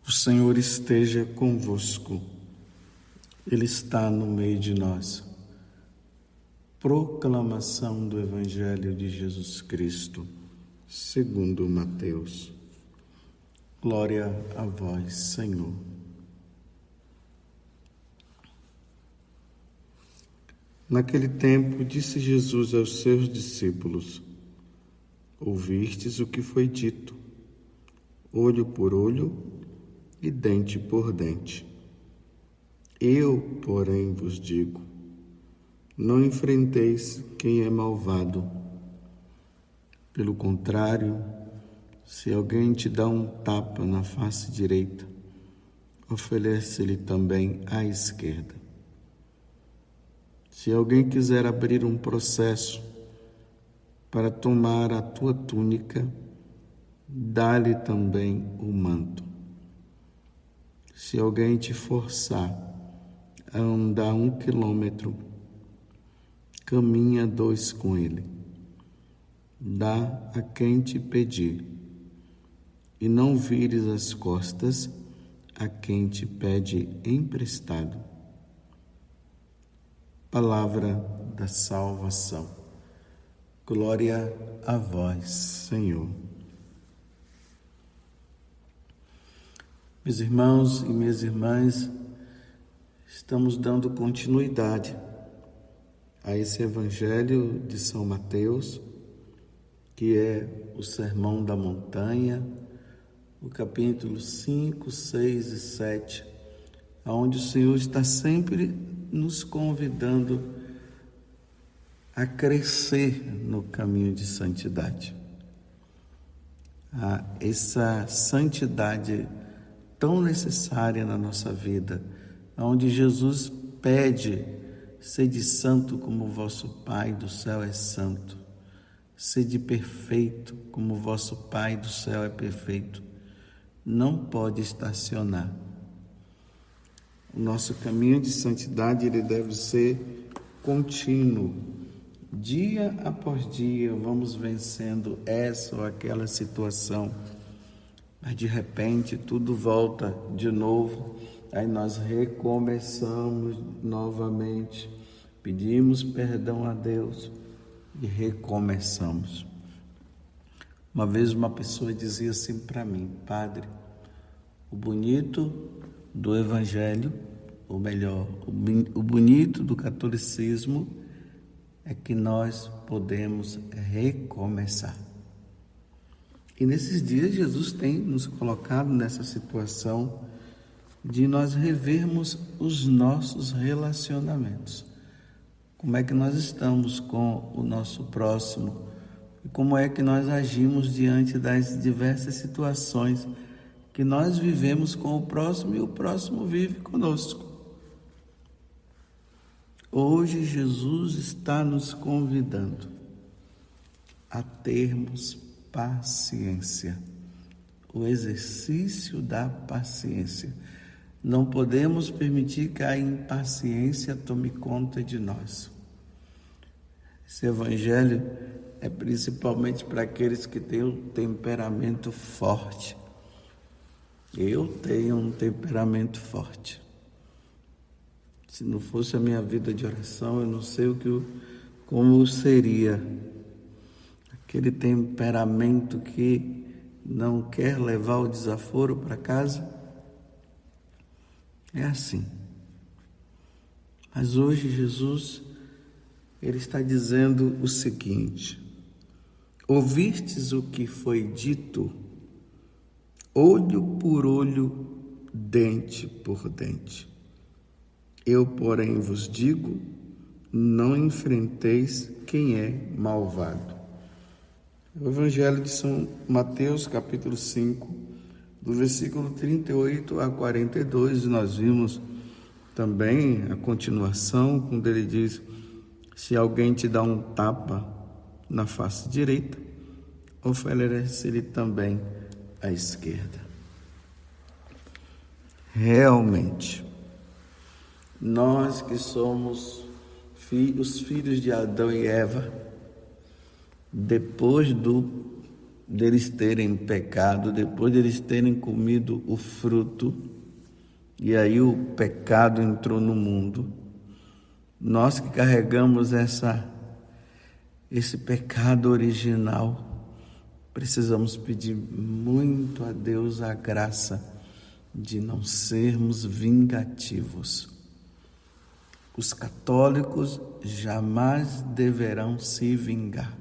O Senhor esteja convosco, Ele está no meio de nós. Proclamação do Evangelho de Jesus Cristo, segundo Mateus. Glória a vós, Senhor. Naquele tempo, disse Jesus aos seus discípulos: Ouvistes o que foi dito, olho por olho e dente por dente. Eu, porém, vos digo, não enfrenteis quem é malvado. Pelo contrário, se alguém te dá um tapa na face direita, oferece-lhe também a esquerda. Se alguém quiser abrir um processo para tomar a tua túnica, dá-lhe também o manto. Se alguém te forçar a andar 1 quilômetro, caminha 2 com ele. Dá a quem te pedir, e não vires as costas a quem te pede emprestado. Palavra da salvação. Glória a vós, Senhor. Meus irmãos e minhas irmãs, estamos dando continuidade a esse Evangelho de São Mateus, que é o Sermão da Montanha, o capítulo 5, 6 e 7, onde o Senhor está sempre nos convidando a crescer no caminho de santidade. Essa santidade tão necessária na nossa vida, onde Jesus pede: sede santo como o vosso Pai do céu é santo, sede perfeito como o vosso Pai do céu é perfeito. Não pode estacionar. O nosso caminho de santidade, ele deve ser contínuo. Dia após dia vamos vencendo essa ou aquela situação, mas de repente tudo volta de novo, aí nós recomeçamos novamente, pedimos perdão a Deus e recomeçamos. Uma vez uma pessoa dizia assim para mim: Padre, o bonito do Evangelho, ou melhor, o bonito do catolicismo é que nós podemos recomeçar. E nesses dias Jesus tem nos colocado nessa situação de nós revermos os nossos relacionamentos. Como é que nós estamos com o nosso próximo e como é que nós agimos diante das diversas situações que nós vivemos com o próximo e o próximo vive conosco. Hoje Jesus está nos convidando a termos paciência, o exercício da paciência. Não podemos permitir que a impaciência tome conta de nós. Esse Evangelho é principalmente para aqueles que têm um temperamento forte. Eu tenho um temperamento forte. Se não fosse a minha vida de oração, eu não sei como seria. Aquele temperamento que não quer levar o desaforo para casa. É assim. Mas hoje Jesus, ele está dizendo o seguinte: ouvistes o que foi dito, olho por olho, dente por dente. Eu, porém, vos digo, não enfrenteis quem é malvado. O Evangelho de São Mateus, capítulo 5, do versículo 38 a 42, nós vimos também a continuação, quando ele diz: se alguém te dá um tapa na face direita, oferece-lhe também a esquerda. Realmente, nós que somos os filhos de Adão e Eva, depois do deles terem pecado, depois deles terem comido o fruto, e aí o pecado entrou no mundo. Nós que carregamos esse pecado original, precisamos pedir muito a Deus a graça de não sermos vingativos. Os católicos jamais deverão se vingar.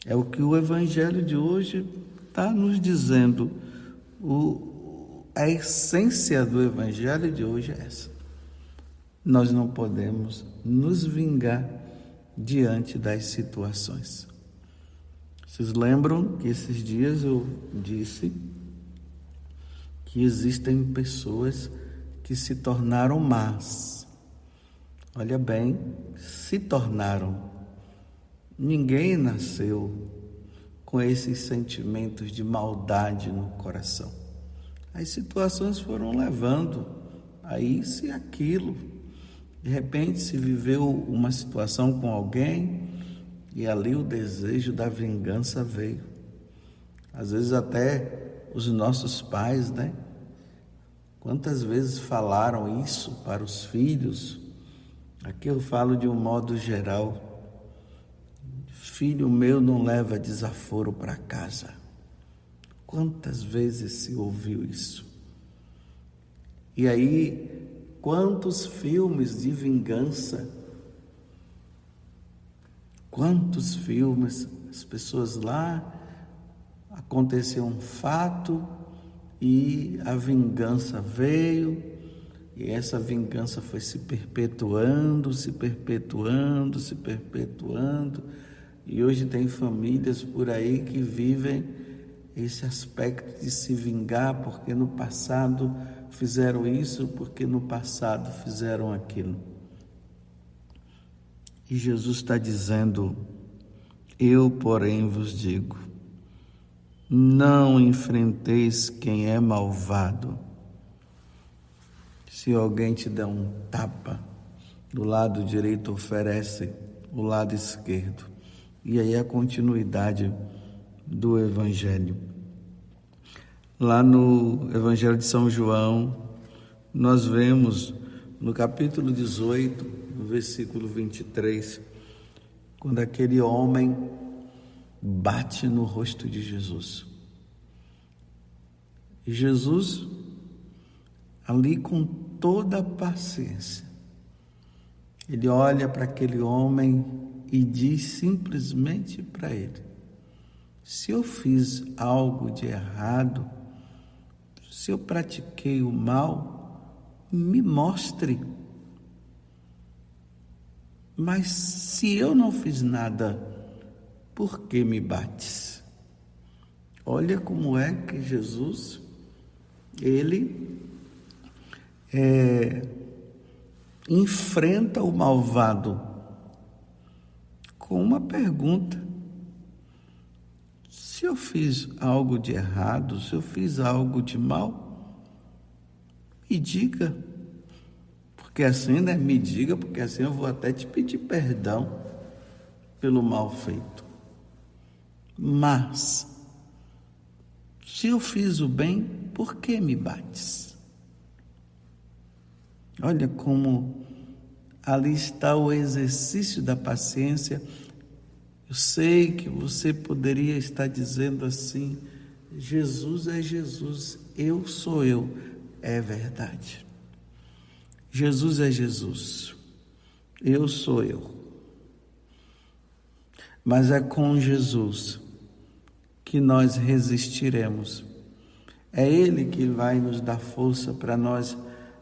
É o que o Evangelho de hoje está nos dizendo. A essência do Evangelho de hoje é essa. Nós não podemos nos vingar diante das situações. Vocês lembram que esses dias eu disse que existem pessoas que se tornaram más. Olha bem, se tornaram. Ninguém nasceu com esses sentimentos de maldade no coração. As situações foram levando a isso e aquilo. De repente se viveu uma situação com alguém e ali o desejo da vingança veio. Às vezes até os nossos pais, né? Quantas vezes falaram isso para os filhos? Aqui eu falo de um modo geral. Filho meu, não leva desaforo para casa. Quantas vezes se ouviu isso? E aí, quantos filmes de vingança? Quantos filmes, as pessoas lá, aconteceu um fato e a vingança veio, e essa vingança foi se perpetuando, e hoje tem famílias por aí que vivem esse aspecto de se vingar porque no passado fizeram isso, porque no passado fizeram aquilo. E Jesus está dizendo: eu, porém, vos digo, não enfrenteis quem é malvado. Se alguém te der um tapa, do lado direito oferece o lado esquerdo. E aí a continuidade do Evangelho. Lá no Evangelho de São João, nós vemos no capítulo 18, no versículo 23, quando aquele homem bate no rosto de Jesus. E Jesus, ali com toda a paciência, ele olha para aquele homem e diz simplesmente para ele: se eu fiz algo de errado, se eu pratiquei o mal, me mostre. Mas se eu não fiz nada, por que me bates? Olha como é que Jesus, ele enfrenta o malvado com uma pergunta: se eu fiz algo de errado, se eu fiz algo de mal, me diga. Porque assim, né? Me diga, porque assim eu vou até te pedir perdão pelo mal feito. Mas, se eu fiz o bem, por que me bates? Olha como ali está o exercício da paciência. Eu sei que você poderia estar dizendo assim: Jesus é Jesus, eu sou eu. É verdade. Jesus é Jesus, eu sou eu. Mas é com Jesus que nós resistiremos. É Ele que vai nos dar força para nós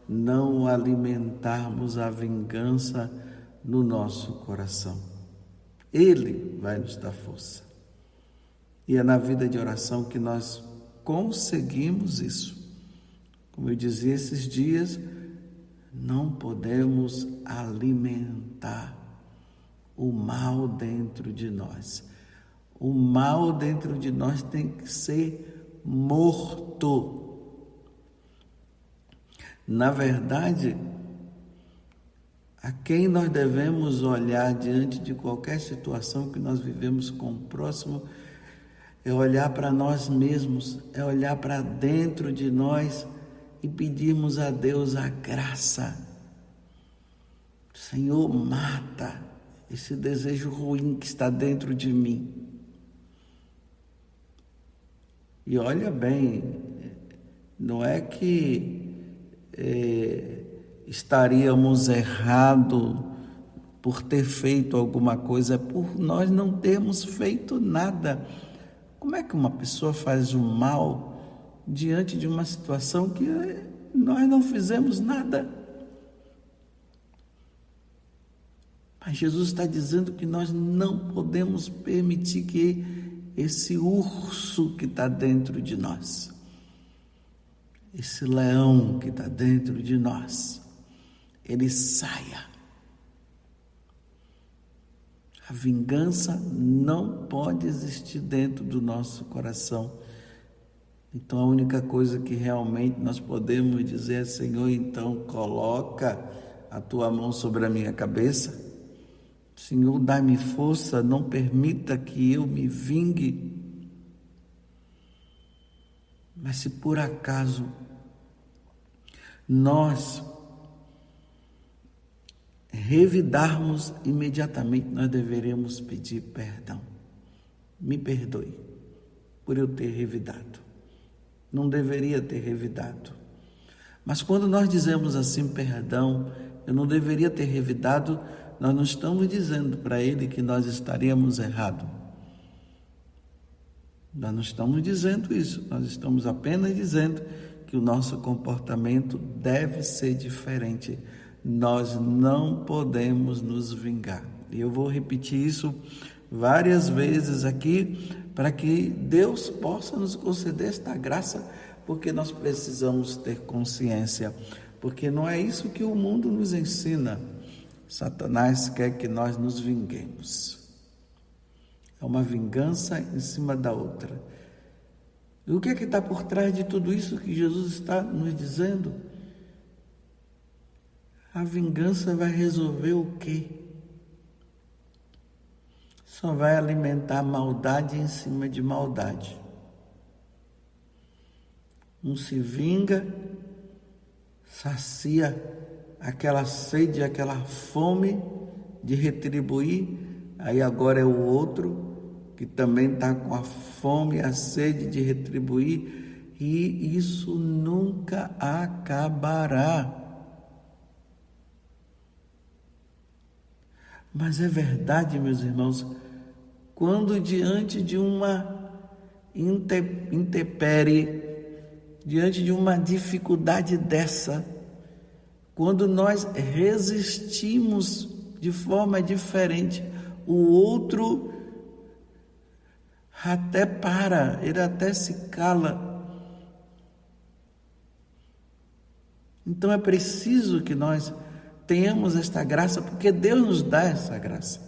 não alimentarmos a vingança no nosso coração. Ele vai nos dar força. E é na vida de oração que nós conseguimos isso. Como eu dizia esses dias, não podemos alimentar o mal dentro de nós. O mal dentro de nós tem que ser morto. Na verdade, A quem nós devemos olhar diante de qualquer situação que nós vivemos com o próximo é olhar para nós mesmos, é olhar para dentro de nós e pedirmos a Deus a graça. Senhor, mata esse desejo ruim que está dentro de mim. E olha bem, não é que estaríamos errados por ter feito alguma coisa, é por nós não termos feito nada. Como é que uma pessoa faz o mal diante de uma situação que nós não fizemos nada? Mas Jesus está dizendo que nós não podemos permitir que esse urso que está dentro de nós, esse leão que está dentro de nós, ele saia. A vingança não pode existir dentro do nosso coração. Então a única coisa que realmente nós podemos dizer é: Senhor, então coloca a tua mão sobre a minha cabeça. Senhor, dá-me força, não permita que eu me vingue. Mas se por acaso nós revidarmos imediatamente, nós deveremos pedir perdão. Me perdoe por eu ter revidado. Não deveria ter revidado. Mas quando nós dizemos assim, perdão, eu não deveria ter revidado, nós não estamos dizendo para ele que nós estaríamos errados. Nós não estamos dizendo isso, nós estamos apenas dizendo que o nosso comportamento deve ser diferente. Nós não podemos nos vingar. E eu vou repetir isso várias vezes aqui, para que Deus possa nos conceder esta graça, porque nós precisamos ter consciência, porque não é isso que o mundo nos ensina. Satanás quer que nós nos vinguemos. É uma vingança em cima da outra. E o que é que está por trás de tudo isso que Jesus está nos dizendo? A vingança vai resolver o quê? Só vai alimentar maldade em cima de maldade. Um se vinga, sacia aquela sede, aquela fome de retribuir, aí agora é o outro que também está com a fome, a sede de retribuir, e isso nunca acabará. Mas é verdade, meus irmãos, quando diante de uma intempérie, diante de uma dificuldade dessa, quando nós resistimos de forma diferente, o outro até para, ele até se cala. Então é preciso que nós tenhamos esta graça, porque Deus nos dá essa graça.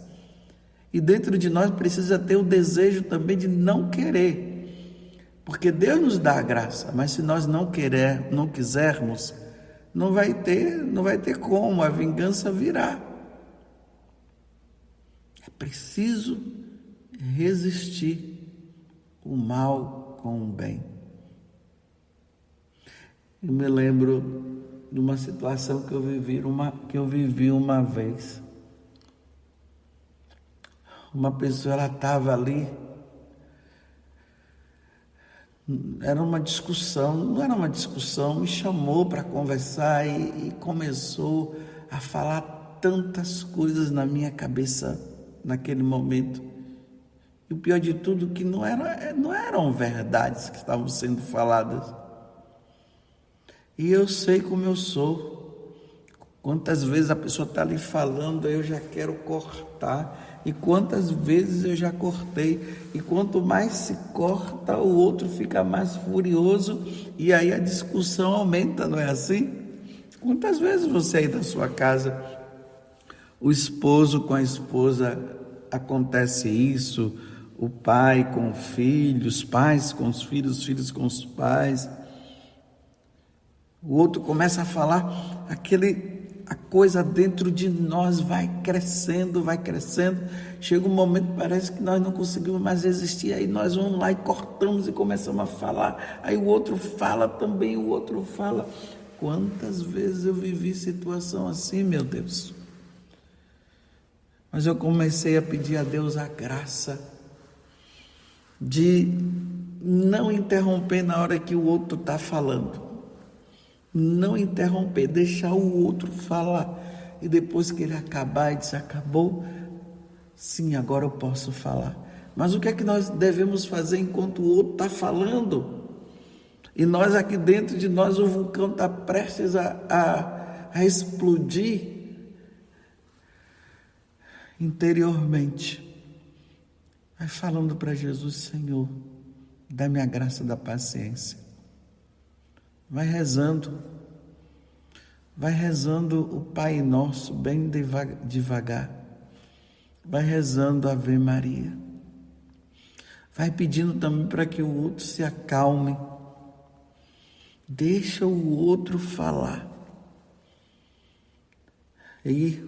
E dentro de nós precisa ter o desejo também de não querer. Porque Deus nos dá a graça, mas se nós não quisermos, não vai ter como, a vingança virá. É preciso resistir o mal com o bem. Eu me lembro de uma situação que eu vivi uma vez. Uma pessoa, ela estava ali, não era uma discussão, me chamou para conversar e começou a falar tantas coisas na minha cabeça naquele momento. E o pior de tudo que não eram verdades que estavam sendo faladas. E eu sei como eu sou. Quantas vezes a pessoa está ali falando, aí eu já quero cortar. E quantas vezes eu já cortei. E quanto mais se corta, o outro fica mais furioso. E aí a discussão aumenta, não é assim? Quantas vezes você aí da sua casa, o esposo com a esposa, acontece isso, o pai com o filho, os pais com os filhos com os pais. O outro começa a falar a coisa dentro de nós vai crescendo, vai crescendo. Chega um momento que parece que nós não conseguimos mais resistir, aí nós vamos lá e cortamos e começamos a falar, aí o outro fala também, o outro fala. Quantas vezes eu vivi situação assim, meu Deus? Mas eu comecei a pedir a Deus a graça de não interromper na hora que o outro está falando. Não interromper, deixar o outro falar. E depois que ele acabar, ele diz, acabou? Sim, agora eu posso falar. Mas o que é que nós devemos fazer enquanto o outro está falando? E nós aqui dentro de nós, o vulcão está prestes a explodir interiormente. Vai falando para Jesus, Senhor, dá-me a graça da paciência. Vai rezando o Pai Nosso bem devagar. Vai rezando a Ave Maria. Vai pedindo também para que o outro se acalme. Deixa o outro falar. E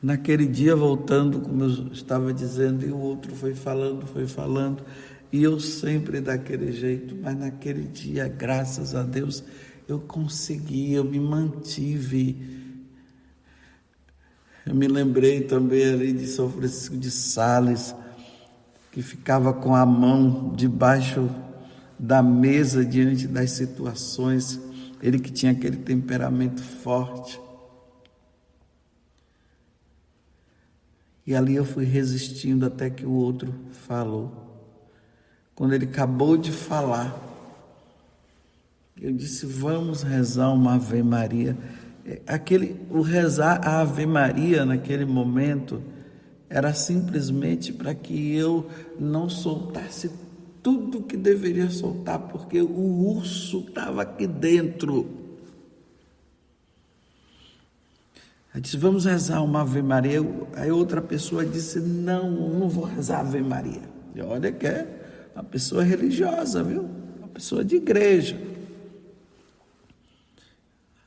naquele dia, voltando, como eu estava dizendo, e o outro foi falando, e eu sempre daquele jeito, mas naquele dia, graças a Deus, eu consegui, eu me mantive. Eu me lembrei também ali de São Francisco de Sales, que ficava com a mão debaixo da mesa diante das situações, ele que tinha aquele temperamento forte. E ali eu fui resistindo até que o outro falou. Quando ele acabou de falar, eu disse, vamos rezar uma Ave Maria. O rezar a Ave Maria naquele momento era simplesmente para que eu não soltasse tudo que deveria soltar, porque o urso estava aqui dentro. Eu disse, vamos rezar uma Ave Maria. Aí outra pessoa disse, não vou rezar Ave Maria. E olha que é uma pessoa religiosa, viu? Uma pessoa de igreja.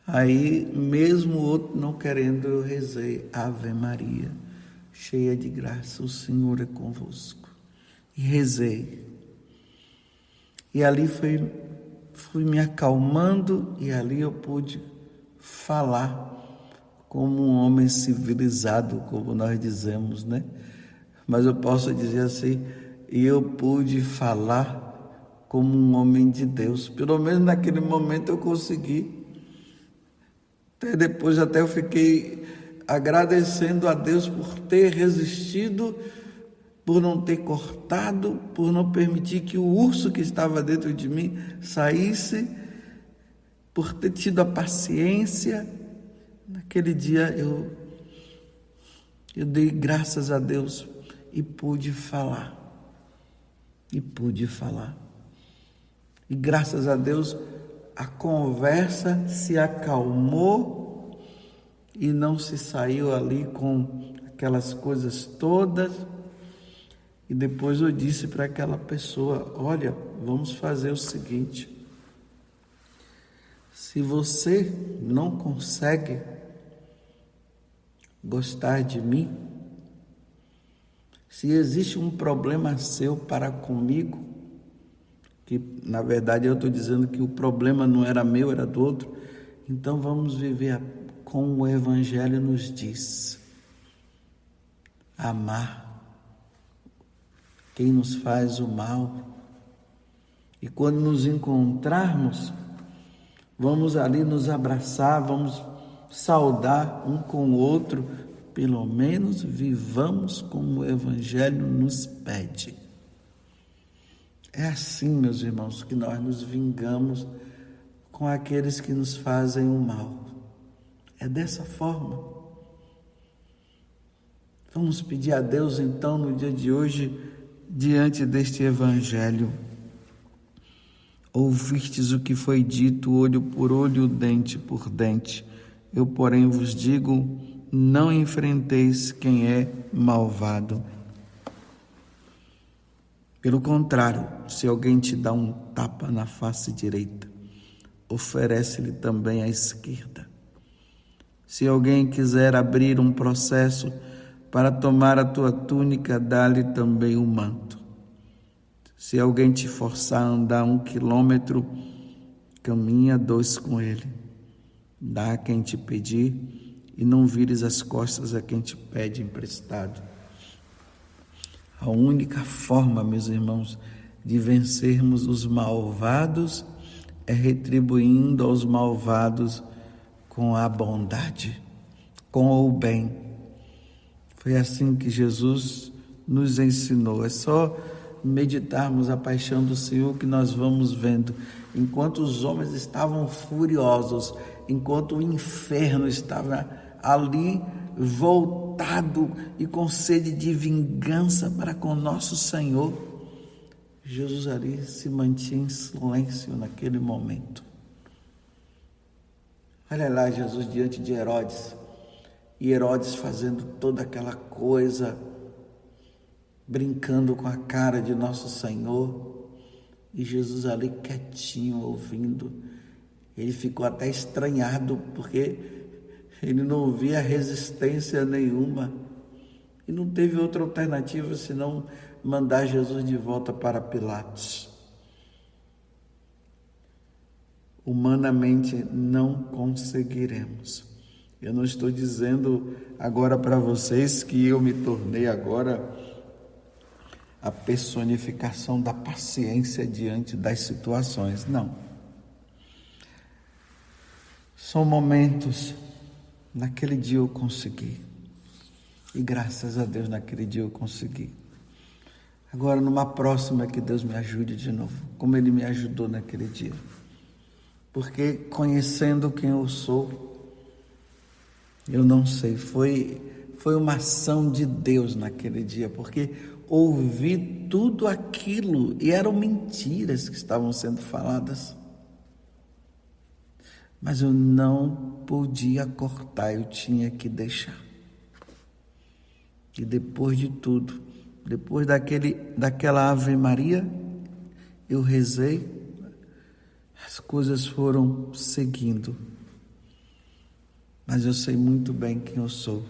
Aí, mesmo o outro não querendo, eu rezei Ave Maria, cheia de graça, o Senhor é convosco. E rezei. E ali fui me acalmando, e ali eu pude falar como um homem civilizado, como nós dizemos, né? Mas eu posso dizer assim, eu pude falar como um homem de Deus. Pelo menos naquele momento eu consegui. Depois até eu fiquei agradecendo a Deus por ter resistido, por não ter cortado, por não permitir que o urso que estava dentro de mim saísse, por ter tido a paciência. Naquele dia eu dei graças a Deus e pude falar. E graças a Deus a conversa se acalmou e não se saiu ali com aquelas coisas todas. E depois eu disse para aquela pessoa, olha, vamos fazer o seguinte, se você não consegue gostar de mim, se existe um problema seu para comigo, que na verdade eu estou dizendo que o problema não era meu, era do outro, então vamos viver como o Evangelho nos diz, amar quem nos faz o mal, e quando nos encontrarmos, vamos ali nos abraçar, vamos saudar um com o outro, pelo menos vivamos como o Evangelho nos pede. É assim, meus irmãos, que nós nos vingamos com aqueles que nos fazem o mal. É dessa forma. Vamos pedir a Deus, então, no dia de hoje, diante deste Evangelho. Ouvistes o que foi dito, olho por olho, dente por dente. Eu, porém, vos digo, não enfrenteis quem é malvado. Pelo contrário, se alguém te dá um tapa na face direita, oferece-lhe também a esquerda. Se alguém quiser abrir um processo para tomar a tua túnica, dá-lhe também o manto. Se alguém te forçar a andar 1 quilômetro, caminha 2 com ele. Dá a quem te pedir e não vires as costas a quem te pede emprestado. A única forma, meus irmãos, de vencermos os malvados é retribuindo aos malvados com a bondade, com o bem. Foi assim que Jesus nos ensinou. É só meditarmos a paixão do Senhor que nós vamos vendo. Enquanto os homens estavam furiosos, enquanto o inferno estava ali voltado e com sede de vingança para com nosso Senhor, Jesus ali se mantinha em silêncio naquele momento. Olha lá Jesus diante de Herodes, e Herodes fazendo toda aquela coisa, brincando com a cara de nosso Senhor, e Jesus ali quietinho ouvindo. Ele ficou até estranhado, porque ele não via resistência nenhuma, e não teve outra alternativa senão mandar Jesus de volta para Pilatos. Humanamente não conseguiremos. Eu não estou dizendo agora para vocês que eu me tornei agora a personificação da paciência diante das situações. Não. São momentos. Naquele dia eu consegui. E graças a Deus naquele dia eu consegui. Agora numa próxima que Deus me ajude de novo, como Ele me ajudou naquele dia. Porque conhecendo quem eu sou, eu não sei, foi uma ação de Deus naquele dia, porque ouvi tudo aquilo e eram mentiras que estavam sendo faladas. Mas eu não podia cortar, eu tinha que deixar. E depois de tudo, depois daquela Ave Maria, eu rezei, as coisas foram seguindo. Mas eu sei muito bem quem eu sou.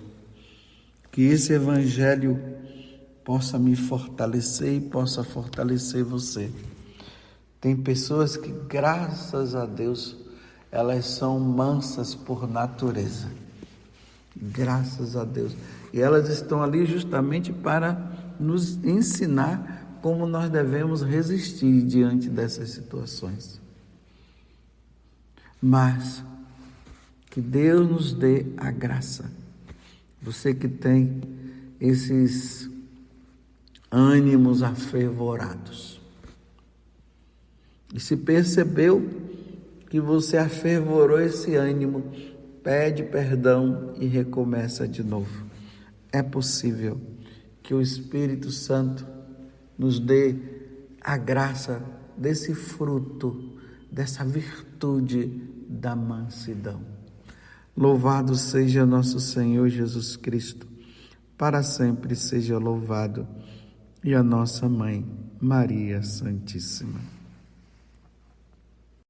Que esse Evangelho possa me fortalecer e possa fortalecer você. Tem pessoas que, graças a Deus, elas são mansas por natureza. Graças a Deus. E elas estão ali justamente para nos ensinar como nós devemos resistir diante dessas situações. Mas que Deus nos dê a graça. Você que tem esses ânimos afervorados. E se percebeu que você afervorou esse ânimo, pede perdão e recomeça de novo. É possível que o Espírito Santo nos dê a graça desse fruto, dessa virtude da mansidão. Louvado seja nosso Senhor Jesus Cristo, para sempre seja louvado, e a nossa Mãe, Maria Santíssima.